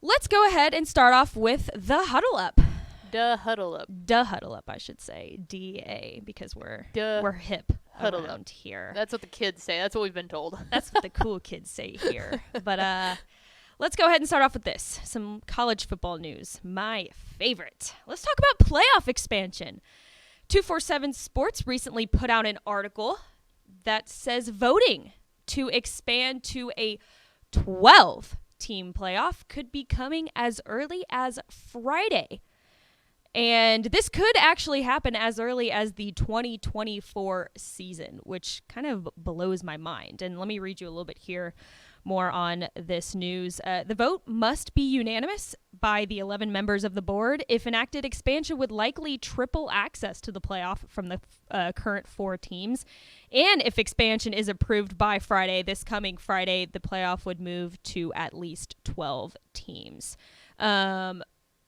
let's go ahead and start off with the Huddle Up. Huddle Up. Huddle Up, I should say. DA, because we're hip Huddle around Up. here. That's what the kids say. That's what we've been told. That's what the cool kids say here. But let's go ahead and start off with this. Some college football news. My favorite. Let's talk about playoff expansion. 247 Sports recently put out an article that says voting to expand to a 12-team playoff could be coming as early as Friday. And this could actually happen as early as the 2024 season, which kind of blows my mind. And let me read you a little bit here more on this news. The vote must be unanimous by the 11 members of the board. If enacted, expansion would likely triple access to the playoff from the current 4 teams. And if expansion is approved by Friday, this coming Friday, the playoff would move to at least 12 teams.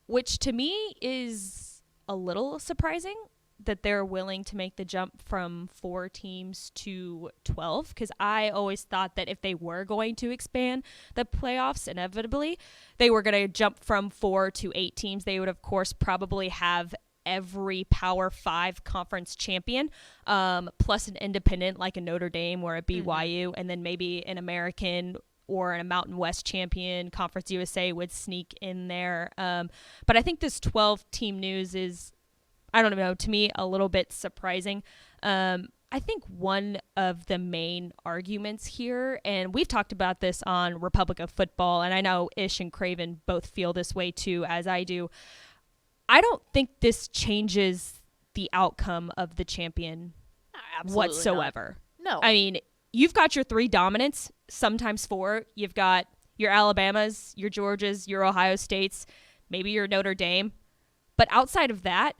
Which to me is a little surprising that they're willing to make the jump from 4 teams to 12, because I always thought that if they were going to expand the playoffs inevitably, they were going to jump from 4 to 8 teams. They would, of course, probably have every Power 5 conference champion, plus an independent like a Notre Dame or a BYU, and then maybe an American or a Mountain West champion. Conference USA would sneak in there. But I think this 12-team news is, I don't know, to me a little bit surprising. I think one of the main arguments here, and we've talked about this on Republic of Football, and I know Ish and Craven both feel this way too, as I do. I don't think this changes the outcome of the champion whatsoever. No. I mean, you've got your 3 dominants, sometimes 4. You've got your Alabamas, your Georgias, your Ohio States, maybe your Notre Dame. But outside of that,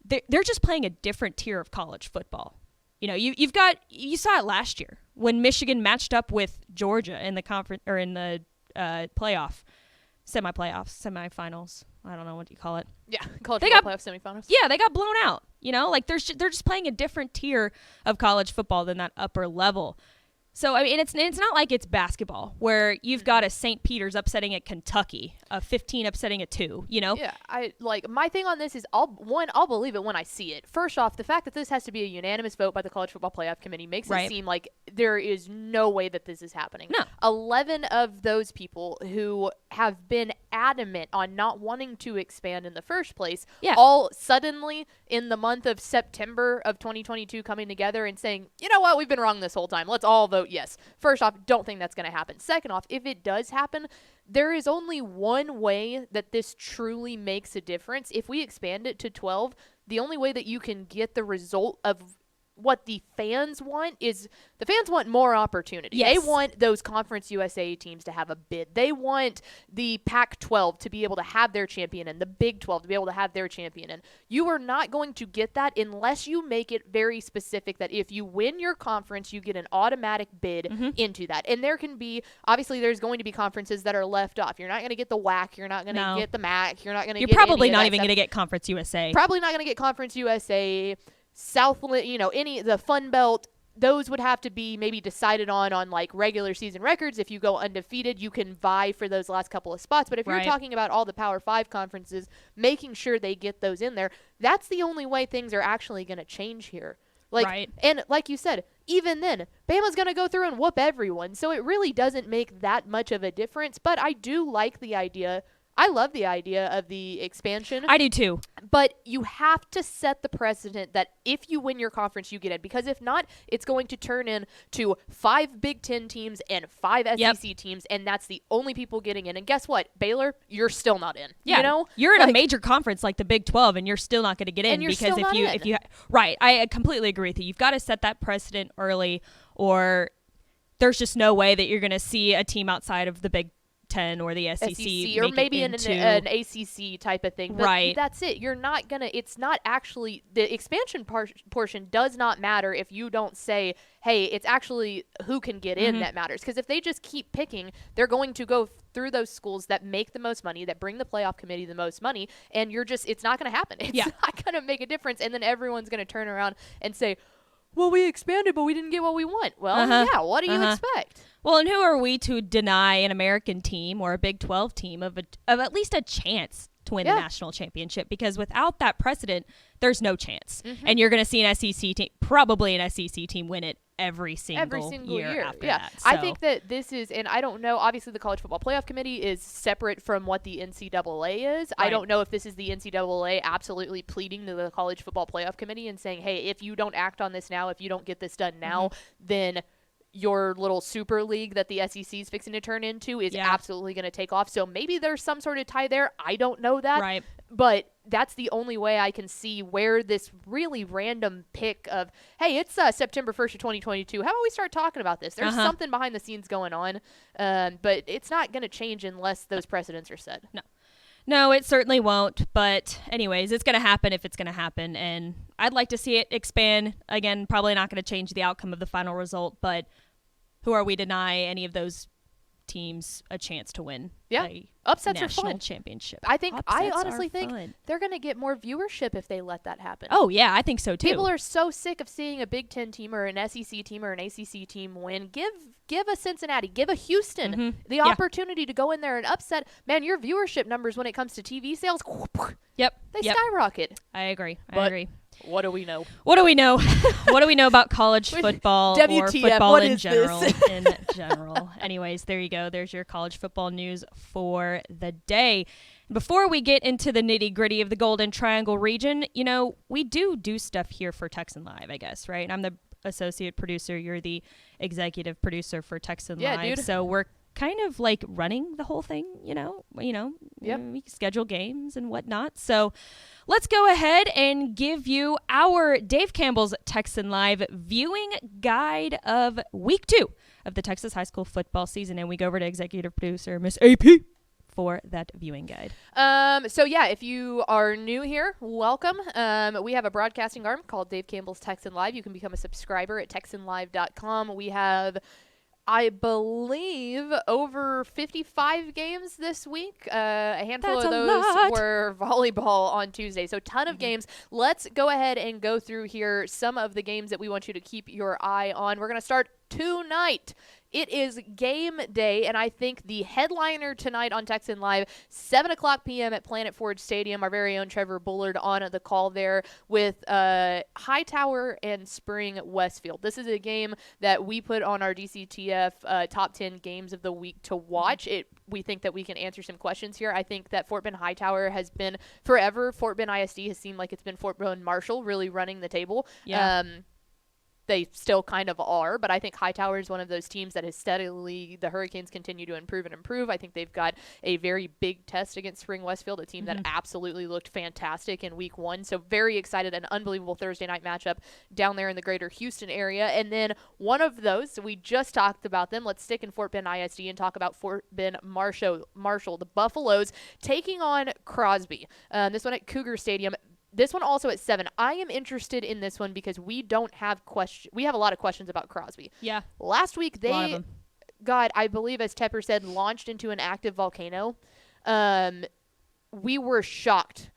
they're just playing a different tier of college football. You know, you saw it last year when Michigan matched up with Georgia in the conference or in the semifinals. I don't know what you call it. Yeah, college football playoff semifinals. Yeah, they got blown out. You know, like they're just playing a different tier of college football than that upper level. So, I mean, it's not like it's basketball where you've got a St. Peter's upsetting at Kentucky, a 15 upsetting a 2, you know? Yeah, my thing on this is I'll believe it when I see it. First off, the fact that this has to be a unanimous vote by the College Football Playoff Committee makes it seem like there is no way that this is happening. No. 11 of those people who have been adamant on not wanting to expand in the first place, all suddenly in the month of September of 2022 coming together and saying, you know what, we've been wrong this whole time. Let's all vote yes. First off, don't think that's going to happen. Second off, if it does happen, there is only one way that this truly makes a difference. If we expand it to 12, the only way that you can get the result of what the fans want is the fans want more opportunity. Yes. They want those Conference USA teams to have a bid. They want the Pac-12 to be able to have their champion and the Big 12 to be able to have their champion. And you are not going to get that unless you make it very specific that if you win your conference, you get an automatic bid into that. And there can be, obviously there's going to be conferences that are left off. You're not going to get the WAC. You're not going to get the MAC. You're not going to get probably any of not that even stuff. going to get Conference USA. Probably not going to get Conference USA. Southland, the Fun Belt, those would have to be maybe decided on like regular season records. If you go undefeated, you can vie for those last couple of spots. But if you're talking about all the Power 5 conferences, making sure they get those in there, that's the only way things are actually going to change here. And like you said, even then, Bama's going to go through and whoop everyone. So it really doesn't make that much of a difference. But I do like the idea. I love the idea of the expansion. I do too. But you have to set the precedent that if you win your conference, you get in. Because if not, it's going to turn into 5 Big Ten teams and 5 SEC teams, and that's the only people getting in. And guess what? Baylor, you're still not in. Yeah, you know? You're in a major conference like the Big 12, and you're still not going to get in. Because if you I completely agree with you. You've got to set that precedent early, or there's just no way that you're going to see a team outside of the Big 10 or the SEC or maybe an ACC type of thing. But that's it. You're not going to – it's not actually – the expansion portion does not matter if you don't say, hey, it's actually who can get in that matters. Because if they just keep picking, they're going to go through those schools that make the most money, that bring the playoff committee the most money, and you're just – it's not going to happen. It's not going to make a difference. And then everyone's going to turn around and say, well, we expanded, but we didn't get what we want. Well, yeah, what do you expect? Well, and who are we to deny an American team or a Big 12 team of at least a chance to win the national championship? Because without that precedent, there's no chance. And you're going to see an SEC team, probably an SEC team, win it every single year after that. So. I think that this is, and I don't know, obviously the College Football Playoff Committee is separate from what the NCAA is. Right. I don't know if this is the NCAA absolutely pleading to the College Football Playoff Committee and saying, hey, if you don't act on this now, if you don't get this done now, then your little super league that the SEC is fixing to turn into is absolutely going to take off. So maybe there's some sort of tie there. I don't know that. Right. But that's the only way I can see where this really random pick of, hey, it's September 1st of 2022. How about we start talking about this? There's something behind the scenes going on, but it's not going to change unless those precedents are set. No, it certainly won't. But anyways, it's going to happen if it's going to happen. And I'd like to see it expand. Again, probably not going to change the outcome of the final result, but who are we to deny any of those teams a chance to win a upsets national are fun. Championship? I honestly think they're going to get more viewership if they let that happen. Oh, yeah, I think so, too. People are so sick of seeing a Big Ten team or an SEC team or an ACC team win. Give a Cincinnati, give a Houston the opportunity to go in there and upset. Man, your viewership numbers when it comes to TV sales, they skyrocket. I agree. What do we know? What do we know? What do we know about college football WTF, or football what in is general? this? In general. Anyways, there you go. There's your college football news for the day. Before we get into the nitty-gritty of the Golden Triangle region, we do stuff here for Texan Live, I guess, right? I'm the associate producer. You're the executive producer for Texan Live. Dude. So we're kind of like running the whole thing, we schedule games and whatnot. So let's go ahead and give you our Dave Campbell's Texan Live viewing guide of week 2 of the Texas high school football season. And we go over to executive producer, Miss AP, for that viewing guide. If you are new here, welcome. We have a broadcasting arm called Dave Campbell's Texan Live. You can become a subscriber at texanlive.com. We have, I believe, over 55 games this week. A handful of those were volleyball on Tuesday. So ton of games. Let's go ahead and go through here some of the games that we want you to keep your eye on. We're going to start tonight. It is game day, and I think the headliner tonight on Texan Live, 7 o'clock p.m. at Planet Forge Stadium, our very own Trevor Bullard on the call there with Hightower and Spring Westfield. This is a game that we put on our DCTF top 10 games of the week to watch. We think that we can answer some questions here. I think that Fort Bend Hightower has been forever. Fort Bend ISD has seemed like it's been Fort Bend Marshall really running the table. Yeah. They still kind of are, but I think Hightower is one of those teams that has steadily, the Hurricanes continue to improve and improve. I think they've got a very big test against Spring Westfield, a team that absolutely looked fantastic in week 1. So very excited, an unbelievable Thursday night matchup down there in the greater Houston area. And then one of those, we just talked about them. Let's stick in Fort Bend ISD and talk about Fort Bend Marshall, the Buffaloes taking on Crosby. This one at Cougar Stadium. This one also at 7. I am interested in this one because we don't have we have a lot of questions about Crosby. Yeah. Last week they got, I believe, as Tepper said, launched into an active volcano. We were shocked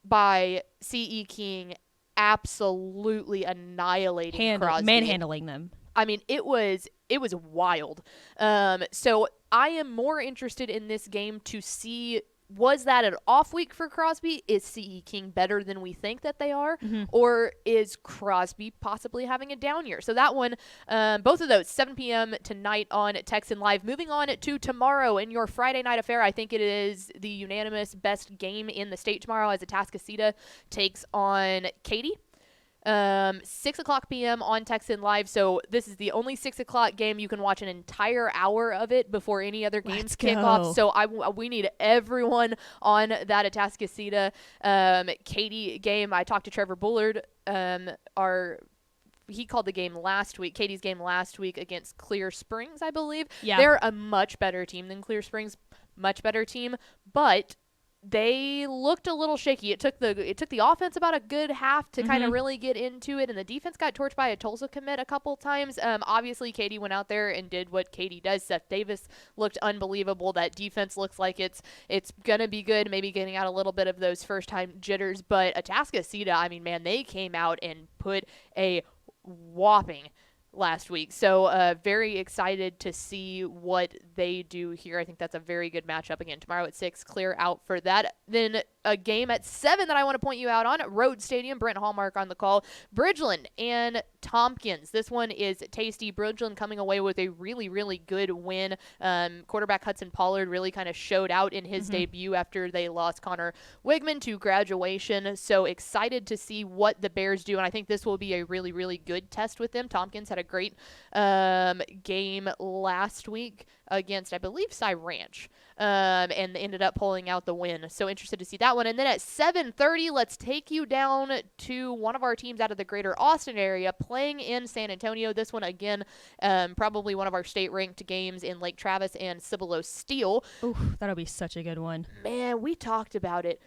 by C.E. King absolutely annihilating Crosby. Manhandling them. I mean, it was wild. So I am more interested in this game to see, was that an off week for Crosby? Is C.E. King better than we think that they are? Or is Crosby possibly having a down year? So that one, both of those, 7 p.m. tonight on Texan Live. Moving on to tomorrow in your Friday night affair, I think it is the unanimous best game in the state tomorrow as Atascocita takes on Katy. 6 o'clock p.m. on Texan Live. So this is the only 6 o'clock game. You can watch an entire hour of it before any other games kick off. So we need everyone on that Atascocita Katy game. I talked to Trevor Bullard, he called the game last week, Katie's game last week against Clear Springs, I believe. Yeah. They're a much better team than Clear Springs, much better team, but they looked a little shaky. It took the offense about a good half to kind of really get into it, and the defense got torched by a Tulsa commit a couple times. Obviously, Katy went out there and did what Katy does. Seth Davis looked unbelievable. That defense looks like it's gonna be good. Maybe getting out a little bit of those first time jitters, but Atascocita, I mean, man, they came out and put a whopping last week. So very excited to see what they do here. I think that's a very good matchup. Again, tomorrow at 6, clear out for that. Then a game at 7 that I want to point you out on, Road Stadium, Brent Hallmark on the call, Bridgeland and Tompkins. This one is tasty. Bridgeland coming away with a really, really good win. Quarterback Hudson Pollard really kind of showed out in his debut after they lost Connor Wigman to graduation. So excited to see what the Bears do, and I think this will be a really, really good test with them. Tompkins had a great game last week against, I believe, Cy Ranch, and ended up pulling out the win. So interested to see that one. And then at 7:30, let's take you down to one of our teams out of the greater Austin area playing in San Antonio. This one, again, probably one of our state-ranked games in Lake Travis and Cibolo Steel. Ooh, that'll be such a good one. Man, we talked about it.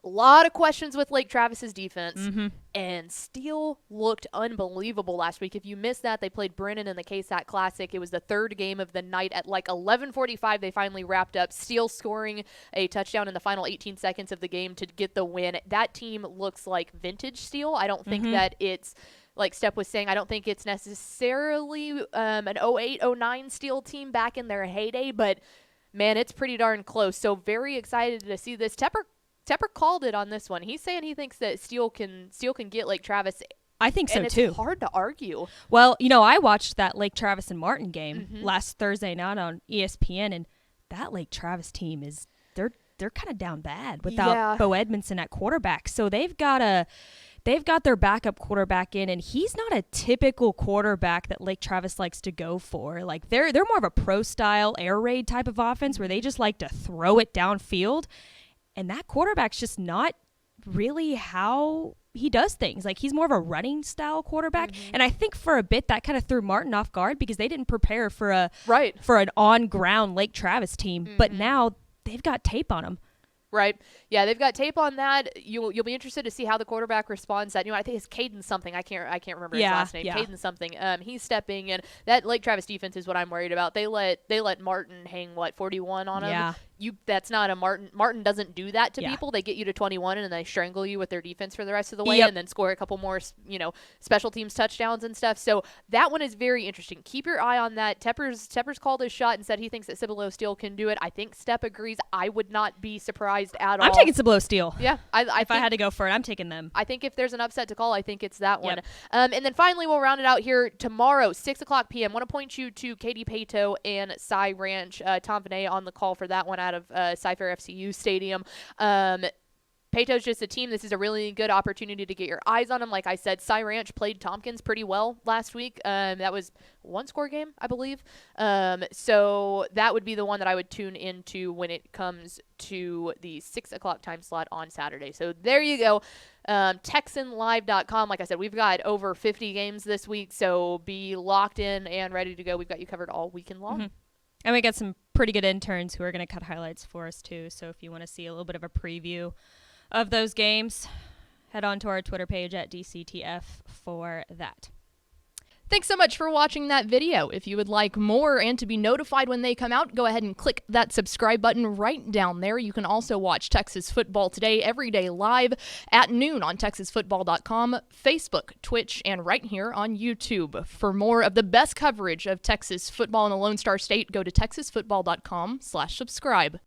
A lot of questions with Lake Travis's defense, and Steele looked unbelievable last week. If you missed that, they played Brennan in the KSAT Classic. It was the third game of the night. At like 11:45, they finally wrapped up. Steele scoring a touchdown in the final 18 seconds of the game to get the win. That team looks like vintage Steele. I don't think that it's, like Steph was saying, I don't think it's necessarily an 08-09 Steele team back in their heyday, but, man, it's pretty darn close. So very excited to see this. Tepper called it on this one. He's saying he thinks that Steele can get Lake Travis. I think so, and too. It's hard to argue. Well, I watched that Lake Travis and Martin game last Thursday night on ESPN, and that Lake Travis team is they're kind of down bad without Bo Edmondson at quarterback. So they've got their backup quarterback in, and he's not a typical quarterback that Lake Travis likes to go for. Like they're more of a pro style air raid type of offense where they just like to throw it downfield. And that quarterback's just not really how he does things. Like, he's more of a running style quarterback. And I think for a bit that kind of threw Martin off guard because they didn't prepare for an on-ground Lake Travis team. But now they've got tape on him. Right. Yeah, they've got tape on that. You'll be interested to see how the quarterback responds. That I think it's Caden something. I can't remember his last name. Caden something. He's stepping in. That Lake Travis defense is what I'm worried about. They let Martin hang 41 on him. Yeah. That's not a Martin. Martin doesn't do that to people. They get you to 21 and then they strangle you with their defense for the rest of the way and then score a couple more, special teams touchdowns and stuff. So that one is very interesting. Keep your eye on that. Tepper's called his shot and said he thinks that Cibolo Steel can do it. I think Stepp agrees. I would not be surprised at all. I'm taking Cibolo Steel. Yeah. If I had to go for it, I'm taking them. I think if there's an upset to call, I think it's that one. And then finally, we'll round it out here tomorrow, 6:00 p.m. I want to point you to Katie Pato and Cy Ranch. Tom Vinay on the call for that one out of Cy-Fair FCU Stadium. Pato's just a team. This is a really good opportunity to get your eyes on them. Like I said, Cy Ranch played Tompkins pretty well last week. That was a one-score game, I believe. So that would be the one that I would tune into when it comes to the 6:00 time slot on Saturday. So there you go. TexanLive.com. Like I said, we've got over 50 games this week, so be locked in and ready to go. We've got you covered all weekend long. And we got some pretty good interns who are going to cut highlights for us, too. So if you want to see a little bit of a preview of those games, head on to our Twitter page at DCTF for that. Thanks so much for watching that video. If you would like more and to be notified when they come out, go ahead and click that subscribe button right down there. You can also watch Texas Football Today every day live at noon on TexasFootball.com, Facebook, Twitch, and right here on YouTube. For more of the best coverage of Texas football in the Lone Star State, go to TexasFootball.com/subscribe.